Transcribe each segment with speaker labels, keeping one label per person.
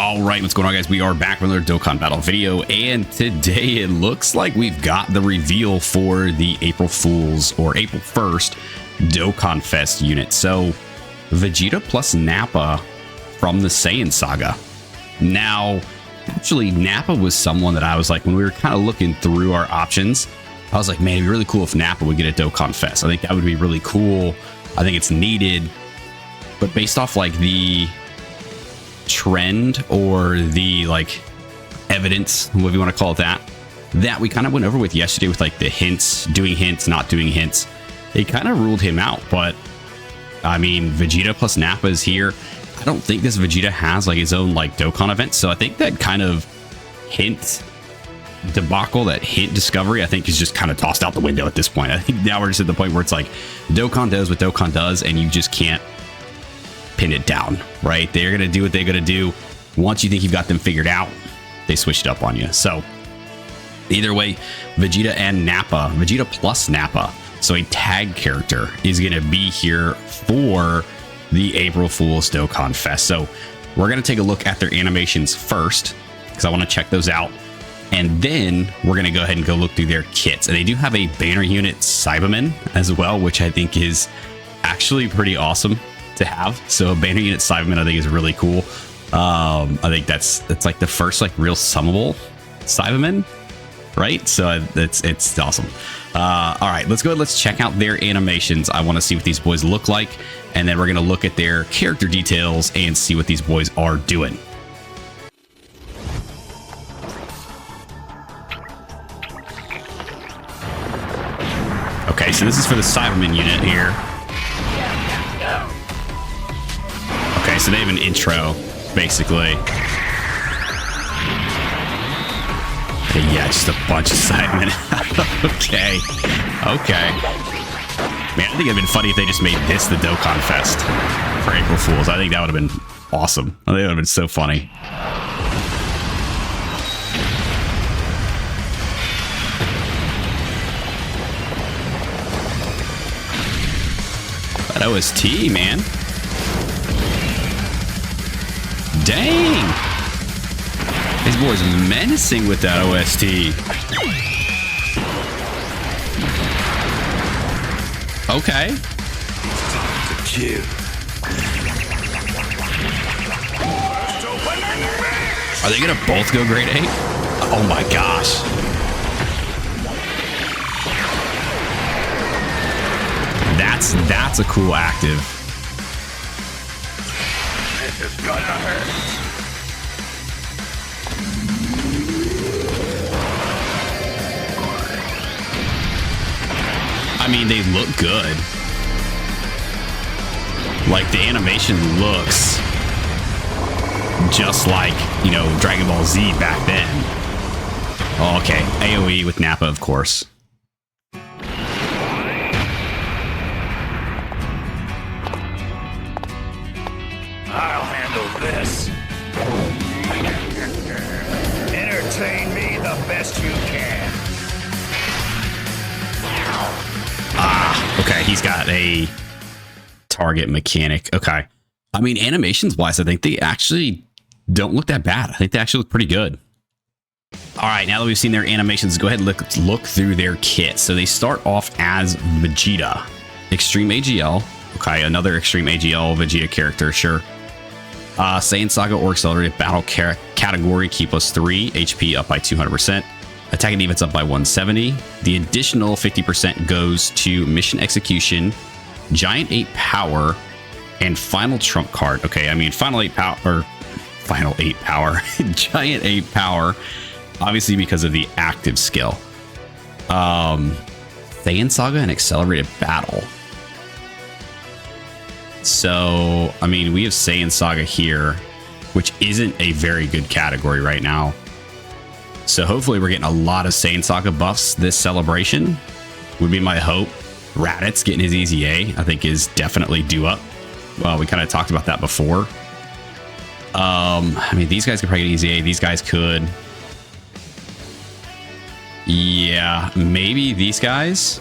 Speaker 1: All right, what's going on, guys? We are back with another Dokkan battle video, and today it looks like we've got the reveal for the April Fool's or April 1st Dokkanfest unit. So Vegeta plus Nappa from the Saiyan Saga. Now, actually, Nappa was someone that I was like, when we were kind of looking through our options, I was like, man, it'd be really cool if Nappa would get a Dokkanfest. I think that would be really cool. I think it's needed. But based off like the trend or the like evidence, whatever you want to call it, that we kind of went over with yesterday with like the hints, doing hints, not doing hints, it kind of ruled him out. But I mean, Vegeta plus Nappa is here. I don't think this Vegeta has like his own like Dokkan event, so I think that kind of hint debacle, that hint discovery, I think is just kind of tossed out the window at this point. I think now we're just at the point where it's like Dokkan does what Dokkan does and you just can't pin it down, right? They're gonna do what they're gonna do. Once you think you've got them figured out, they switch it up on you. So either way, Vegeta and Nappa, Vegeta plus Nappa, so a tag character, is gonna be here for the April Fool's Dokkanfest. So we're gonna take a look at their animations first because I want to check those out, and then we're gonna go ahead and go look through their kits. And they do have a banner unit Cyberman as well, which I think is actually pretty awesome to have. So a banner unit Cyberman I think is really cool. I think that's like the first like real summable Cyberman, right? So it's awesome. All right, let's go. Let's check out their animations. I want to see what these boys look like, and then we're gonna look at their character details and see what these boys are doing. Okay, so this is for the Cyberman unit here. Okay, so they have an intro, basically. Yeah, just a bunch of Cybermen. Okay. Man, I think it'd been funny if they just made this the Dokkanfest for April Fools. I think that would have been awesome. I think that would have been so funny. That OST, man. Dang! These boys are menacing with that OST. Okay. Are they gonna both go grade 8? Oh my gosh. That's a cool active. This is gonna hurt. I mean, they look good. Like, the animation looks just like, you know, Dragon Ball Z back then. Oh, okay. AoE with Nappa, of course.
Speaker 2: I'll handle this. Entertain me the best you can.
Speaker 1: Okay, he's got a target mechanic. Okay. I mean, animations wise, I think they actually don't look that bad. I think they actually look pretty good. All right, now that we've seen their animations, go ahead and let's look through their kit. So they start off as Vegeta. Extreme AGL. Okay, another Extreme AGL Vegeta character, sure. Saiyan Saga or Accelerated Battle category, key plus 3, HP up by 200%. Attack and defense up by 170. The additional 50% goes to mission execution, giant 8 power, and final trump card. Okay, I mean final 8 power, or final 8 power, giant 8 power, obviously because of the active skill. Saiyan Saga and Accelerated Battle. So, I mean, we have Saiyan Saga here, which isn't a very good category right now. So hopefully we're getting a lot of Saiyan Saga buffs this celebration, would be my hope. Raditz getting his EZA, I think, is definitely due up. Well, we kind of talked about that before. I mean, these guys could probably get EZA. These guys could. Yeah, maybe these guys.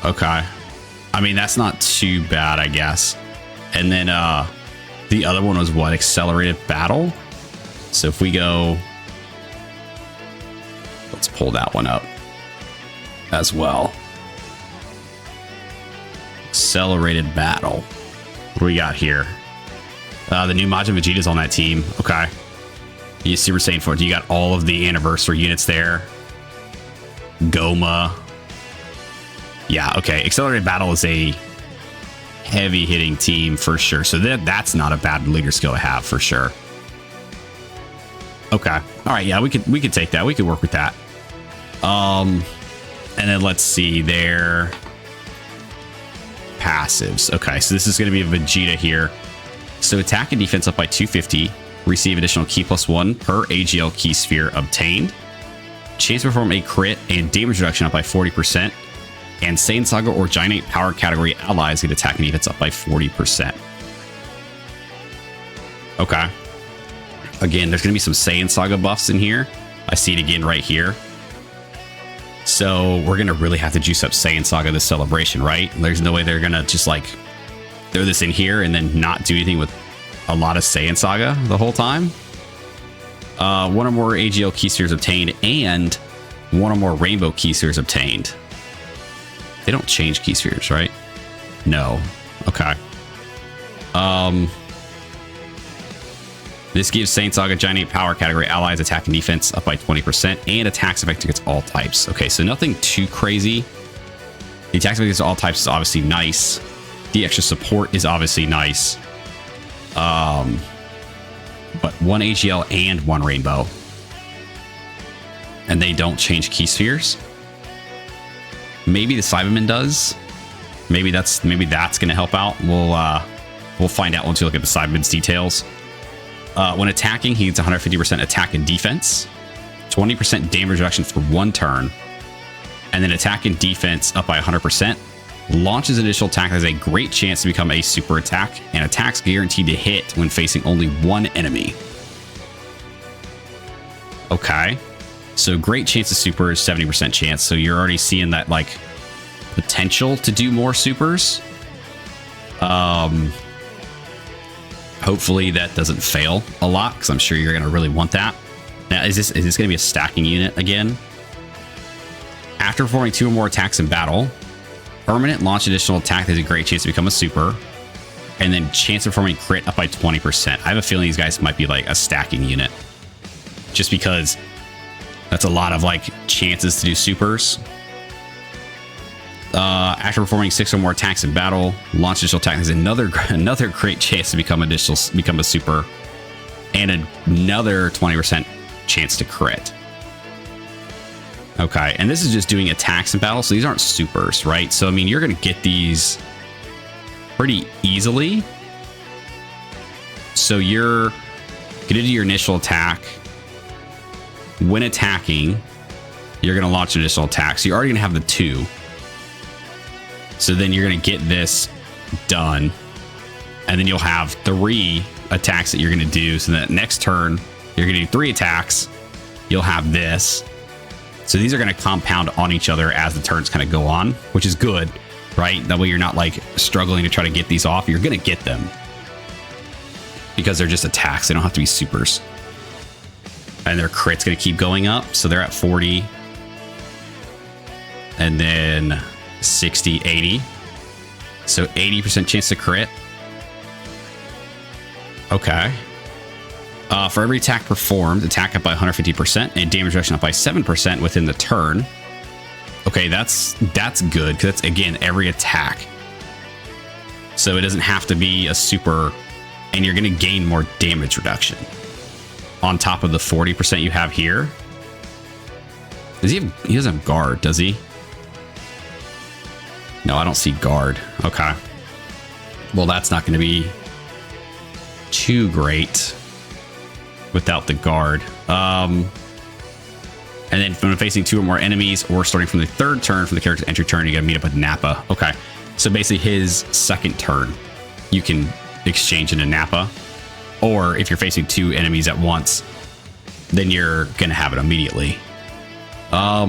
Speaker 1: Okay. I mean, that's not too bad, I guess. And then The other one was what? Accelerated battle? So if we go... Let's pull that one up as well. Accelerated battle. What do we got here? The new Majin Vegeta's on that team. Okay. You Super Saiyan 4. You got all of the anniversary units there. Goma. Yeah, okay. Accelerated battle is a heavy hitting team for sure. So that's not a bad leader skill to have for sure. Okay. All right. Yeah, we could take that. We could work with that. And then let's see their passives. Okay, so this is going to be a Vegeta here. So attack and defense up by 250. Receive additional key +1 per AGL key sphere obtained. Chance to perform a crit and damage reduction up by 40%. And Saiyan Saga or Giant 8 power category allies get attack and defense up by 40%. Okay. Again, there's going to be some Saiyan Saga buffs in here. I see it again right here. So we're going to really have to juice up Saiyan Saga this celebration, right? There's no way they're going to just like throw this in here and then not do anything with a lot of Saiyan Saga the whole time. One or more AGL key spheres obtained and one or more rainbow key spheres obtained. They don't change key spheres, right? No. Okay. This gives Saiyan Saga Giant 8 power category allies attack and defense up by 20% and attacks effect against all types. Okay, so nothing too crazy. The attacks against all types is obviously nice. The extra support is obviously nice. But one AGL and one rainbow. And they don't change key spheres. Maybe the Cyberman does. Maybe that's going to help out. We'll find out once we look at the Cyberman's details. When attacking, he gets 150% attack and defense, 20% damage reduction for 1 turn, and then attack and defense up by 100%. Launches initial attack has a great chance to become a super attack, and attacks guaranteed to hit when facing only 1 enemy. Okay, so great chance of super is 70% chance. So you're already seeing that like potential to do more supers. Hopefully that doesn't fail a lot, because I'm sure you're going to really want that. Now, is this going to be a stacking unit again? After performing 2 or more attacks in battle, permanent launch additional attack has a great chance to become a super, and then chance of performing crit up by 20%. I have a feeling these guys might be like a stacking unit, just because that's a lot of like chances to do supers. After performing 6 or more attacks in battle, launch additional attack has another great chance to become a super, and another 20% chance to crit. Okay, and this is just doing attacks in battle, so these aren't supers, right? So I mean, you're going to get these pretty easily. So you're going to do your initial attack. When attacking, you're going to launch an additional attack. So you're already going to have the 2. So then you're going to get this done, and then you'll have 3 attacks that you're going to do. So that next turn, you're going to do 3 attacks. You'll have this. So these are going to compound on each other as the turns kind of go on, which is good, right? That way you're not like struggling to try to get these off. You're going to get them because they're just attacks. They don't have to be supers. And their crit's going to keep going up. So they're at 40. And then 60, 80. So 80% chance to crit. Okay. For every attack performed, attack up by 150% and damage reduction up by 7% within the turn. Okay, that's good, because that's, again, every attack. So it doesn't have to be a super, and you're going to gain more damage reduction on top of the 40% you have here. He doesn't have guard, does he? No, I don't see guard. Okay. Well, that's not going to be too great without the guard. And then when facing 2 or more enemies, or starting from the 3rd turn from the character's entry turn, you got to meet up with Nappa. Okay. So basically his 2nd turn, you can exchange into Nappa. Or if you're facing 2 enemies at once, then you're going to have it immediately. I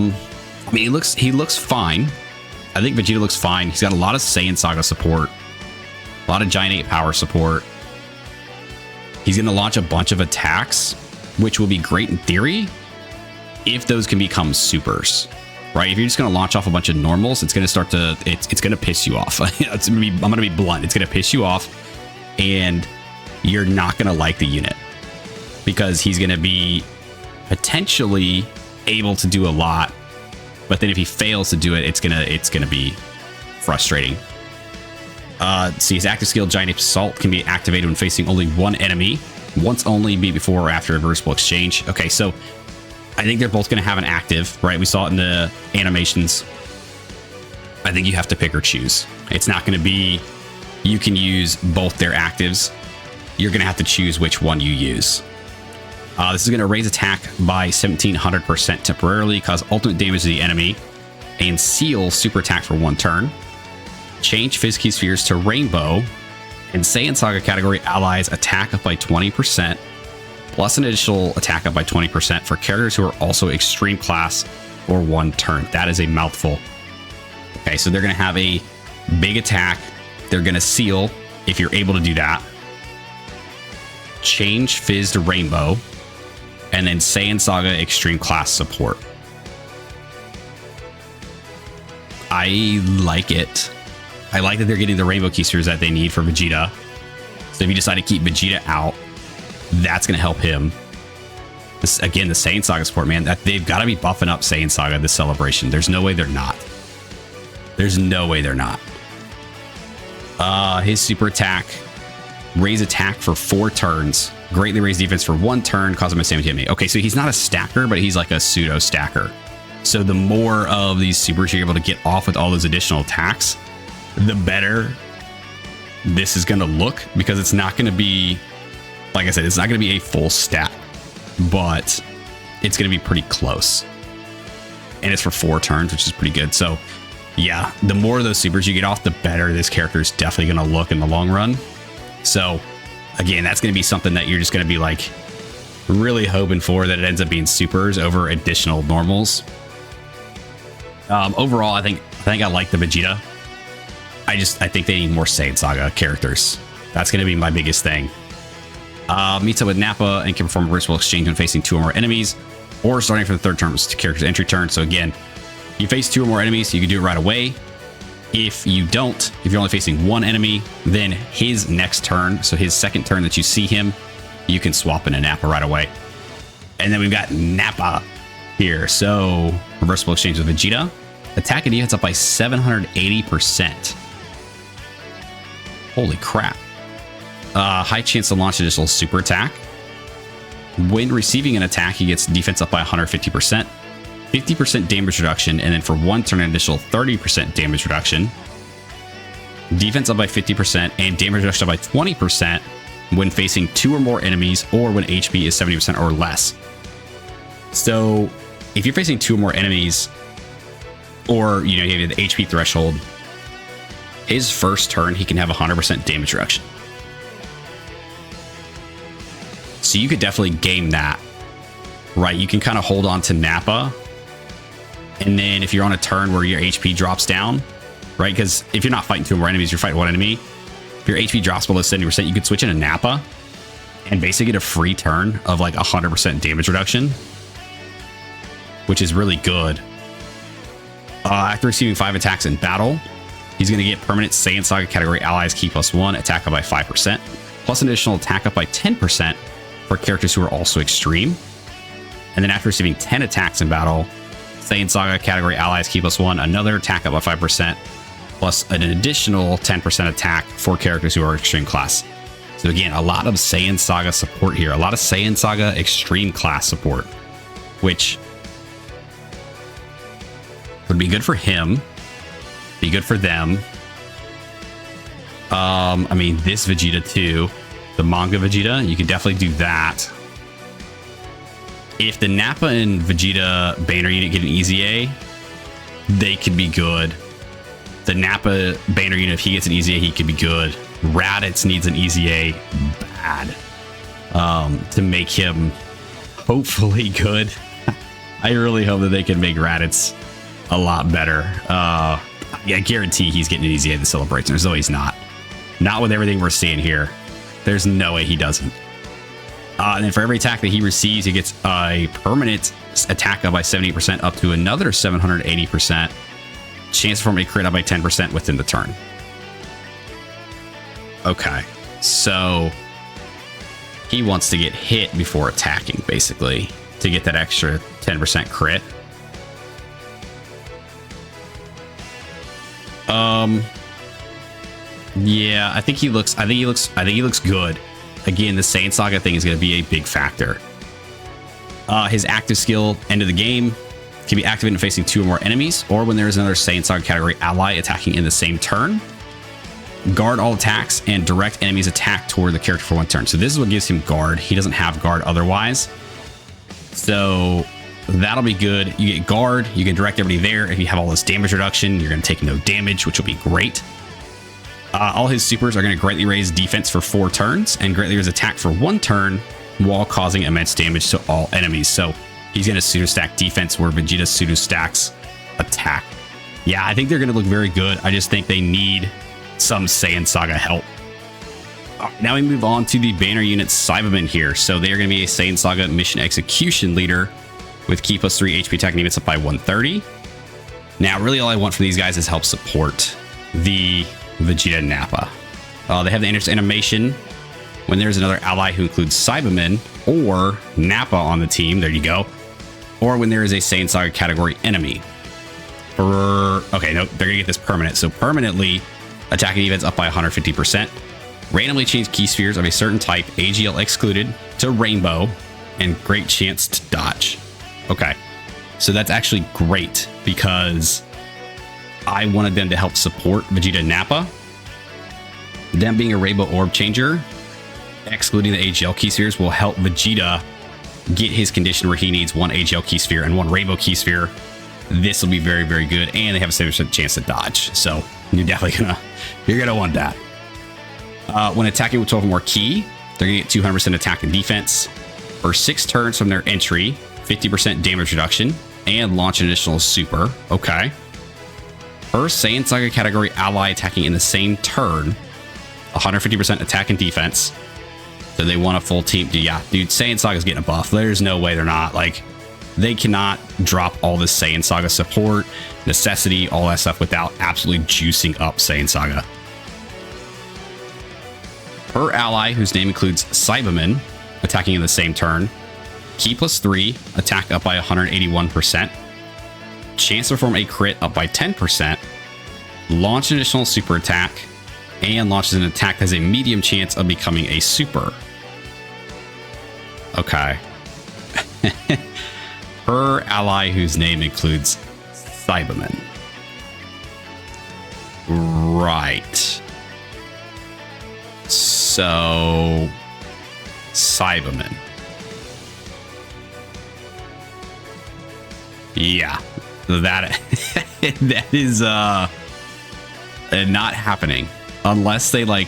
Speaker 1: mean, he looks fine. I think Vegeta looks fine. He's got a lot of Saiyan Saga support, a lot of Giant 8 power support. He's going to launch a bunch of attacks, which will be great in theory if those can become supers, right? If you're just going to launch off a bunch of normals, it's going to start to, it's going to piss you off. I'm going to be blunt. It's going to piss you off, and you're not going to like the unit because he's going to be potentially able to do a lot, but then if he fails to do it, it's gonna be frustrating. See, his active skill Giant Assault can be activated when facing only one enemy, once only, be before or after reversible exchange. Okay, so I think they're both gonna have an active, right? We saw it in the animations. I think you have to pick or choose. It's not gonna be you can use both their actives. You're gonna have to choose which one you use. This is going to raise attack by 1700% temporarily, cause ultimate damage to the enemy, and seal super attack for 1 turn. Change Physical Spheres to Rainbow, and Saiyan Saga category allies attack up by 20%, plus an additional attack up by 20% for characters who are also extreme class for 1 turn. That is a mouthful. Okay, so they're going to have a big attack. They're going to seal if you're able to do that. Change Fizz to Rainbow, and then Saiyan Saga extreme class support. I like it. I like that they're getting the rainbow keysters that they need for Vegeta. So if you decide to keep Vegeta out, that's going to help him. This, again, the Saiyan Saga support, man, that they've got to be buffing up Saiyan Saga this celebration. There's no way they're not. There's no way they're not. His super attack, raise attack for 4 turns. Greatly raise defense for 1 turn, cause him a damage to enemy. Okay, so he's not a stacker, but he's like a pseudo stacker. So the more of these supers you're able to get off with all those additional attacks, the better this is going to look, because it's not going to be, like I said, it's not going to be a full stack, but it's going to be pretty close. And it's for 4 turns, which is pretty good. So yeah, the more of those supers you get off, the better this character is definitely going to look in the long run. So again, that's going to be something that you're just going to be like really hoping for, that it ends up being supers over additional normals. Overall, I think I like the Vegeta. I think they need more Saiyan Saga characters. That's going to be my biggest thing. Meets up with Nappa and can perform a reversible exchange when facing 2 or more enemies, or starting from the 3rd turn to character's entry turn. So again, you face 2 or more enemies, you can do it right away. If you don't, if you're only facing 1 enemy, then his next turn, so his 2nd turn that you see him, you can swap into Nappa right away. And then we've got Nappa here. So reversible exchange with Vegeta. Attack and defense up by 780%. Holy crap. High chance to launch additional super attack. When receiving an attack, he gets defense up by 150%. 50% damage reduction, and then for 1 turn, an additional 30% damage reduction. Defense up by 50% and damage reduction up by 20% when facing 2 or more enemies, or when HP is 70% or less. So if you're facing 2 or more enemies, or you have the HP threshold, his first turn he can have 100% damage reduction. So you could definitely game that, right? You can kind of hold on to Nappa. And then if you're on a turn where your HP drops down, right? Because if you're not fighting 2 more enemies, you're fighting 1 enemy. If your HP drops below 70%, you could switch into Nappa and basically get a free turn of like 100% damage reduction, which is really good. After receiving 5 attacks in battle, he's going to get permanent Saiyan Saga category allies key +1, attack up by 5%, plus an additional attack up by 10% for characters who are also extreme. And then after receiving 10 attacks in battle, Saiyan Saga category allies key +1, another attack up by 5%, plus an additional 10% attack for characters who are extreme class. So again, a lot of Saiyan Saga support here, a lot of Saiyan Saga extreme class support, which would be good for him, be good for them. I mean, this Vegeta too, the manga Vegeta, you could definitely do that. If the Nappa and Vegeta banner unit get an easy A, they could be good. The Nappa banner unit, if he gets an easy A, he could be good. Raditz needs an easy A bad to make him hopefully good. I really hope that they can make Raditz a lot better. Yeah, I guarantee he's getting an easy A at the celebration. There's no way he's not. Not with everything we're seeing here. There's no way he doesn't. And then for every attack that he receives, he gets a permanent attack up by 70% up to another 780%. Chance to perform a crit up by 10% within the turn. Okay, so he wants to get hit before attacking, basically, to get that extra 10% crit. Yeah, I think he looks good. Again, the Saiyan Saga thing is going to be a big factor. His active skill, end of the game, can be activated when facing 2 or more enemies, or when there is another Saiyan Saga category ally attacking in the same turn. Guard all attacks and direct enemies attack toward the character for 1 turn. So this is what gives him guard. He doesn't have guard otherwise. So that'll be good. You get guard, you can direct everybody there. If you have all this damage reduction, you're going to take no damage, which will be great. All his supers are going to greatly raise defense for 4 turns and greatly raise attack for 1 turn while causing immense damage to all enemies. So he's going to pseudo stack defense where Vegeta pseudo stacks attack. Yeah, I think they're going to look very good. I just think they need some Saiyan Saga help. Now we move on to the banner unit Cybermen here. So they are going to be a Saiyan Saga mission execution leader with key plus 3 HP attack and defense up by 130. Now, really all I want from these guys is help support the Vegeta Nappa. They have the animation when there's another ally who includes Cybermen or Nappa on the team. There you go. Or when there is a Saiyan Saga category enemy. Okay, no, they're gonna get this permanent. So permanently, attacking defense up by 150%. Randomly change key spheres of a certain type, AGL excluded, to rainbow, and great chance to dodge. Okay, so that's actually great because I wanted them to help support Vegeta Nappa. Them being a rainbow orb changer, excluding the AGL key spheres, will help Vegeta get his condition where he needs 1 AGL key sphere and 1 rainbow key sphere. This will be very, very good, and they have a 70% chance to dodge. So you're definitely gonna want that. When attacking with 12 or more key, they're gonna get 200% attack and defense for 6 turns from their entry, 50% damage reduction, and launch an additional super. Okay. First Saiyan Saga category ally attacking in the same turn, 150% attack and defense. So they want a full team. Yeah, dude, Saiyan Saga's getting a buff. There's no way they're not. Like, they cannot drop all this Saiyan Saga support, necessity, all that stuff without absolutely juicing up Saiyan Saga. Per ally, whose name includes Cybermen, attacking in the same turn, key plus 3, attack up by 181%. Chance to perform a crit up by 10%, launch an additional super attack, and launches an attack that has a medium chance of becoming a super. Okay. Per ally whose name includes Cybermen. Right. So, Cybermen. Yeah. That that is not happening unless they like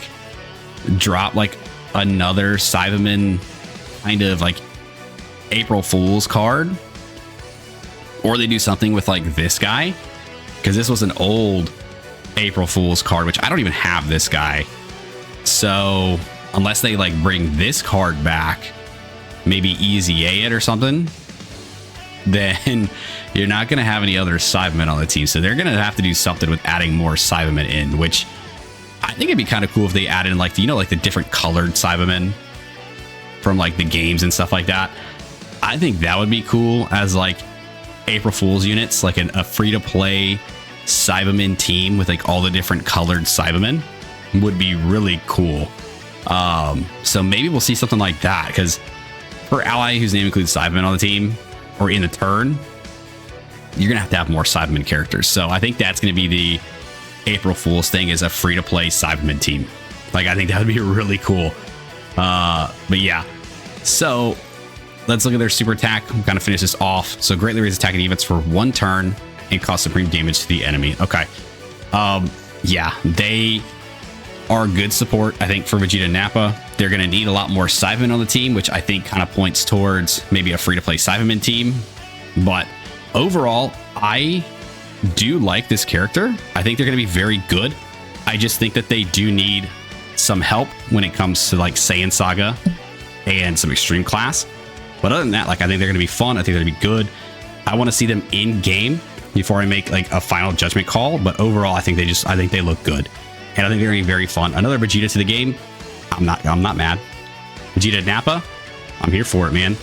Speaker 1: drop like another Cyberman kind of like April Fool's card, or they do something with like this guy, because this was an old April Fool's card, which I don't even have this guy. So unless they like bring this card back, maybe easy it or something, then you're not going to have any other Cybermen on the team. So they're going to have to do something with adding more Cybermen in, which I think it'd be kind of cool if they added in like the, like the different colored Cybermen from like the games and stuff like that. I think that would be cool as like April Fool's units, like a free-to-play Cybermen team with like all the different colored Cybermen would be really cool. So maybe we'll see something like that, because for ally whose name includes Cybermen on the team or in the turn, you're gonna have to have more Cybermen characters. So I think that's gonna be the April Fool's thing, is a free-to-play Cybermen team. Like, I think that would be really cool. But yeah, so let's look at their super attack. We'll kind of finish this off. So greatly raise attack and defense for 1 turn and cause supreme damage to the enemy. Okay. Yeah, they are good support, I think, for Vegeta Nappa. They're going to need a lot more Cybermen on the team, which I think kind of points towards maybe a free-to-play Cybermen team. But overall, I do like this character. I think they're going to be very good. I just think that they do need some help when it comes to like Saiyan Saga and some extreme class. But other than that, like, I think they're going to be fun. I think they're going to be good. I want to see them in game before I make like a final judgment call. But overall, I think they look good, and I think they're going to be very fun. Another Vegeta to the game. I'm not mad. Vegeta Nappa, I'm here for it, man.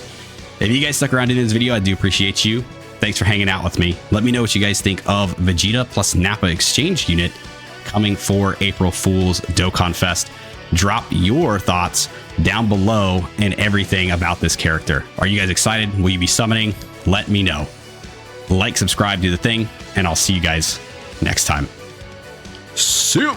Speaker 1: If you guys stuck around in this video, I do appreciate you. Thanks for hanging out with me. Let me know what you guys think of Vegeta plus Nappa exchange unit coming for April Fool's Dokkanfest. Drop your thoughts down below and everything about this character. Are you guys excited? Will you be summoning? Let me know. Like, subscribe, do the thing, and I'll see you guys next time. See you.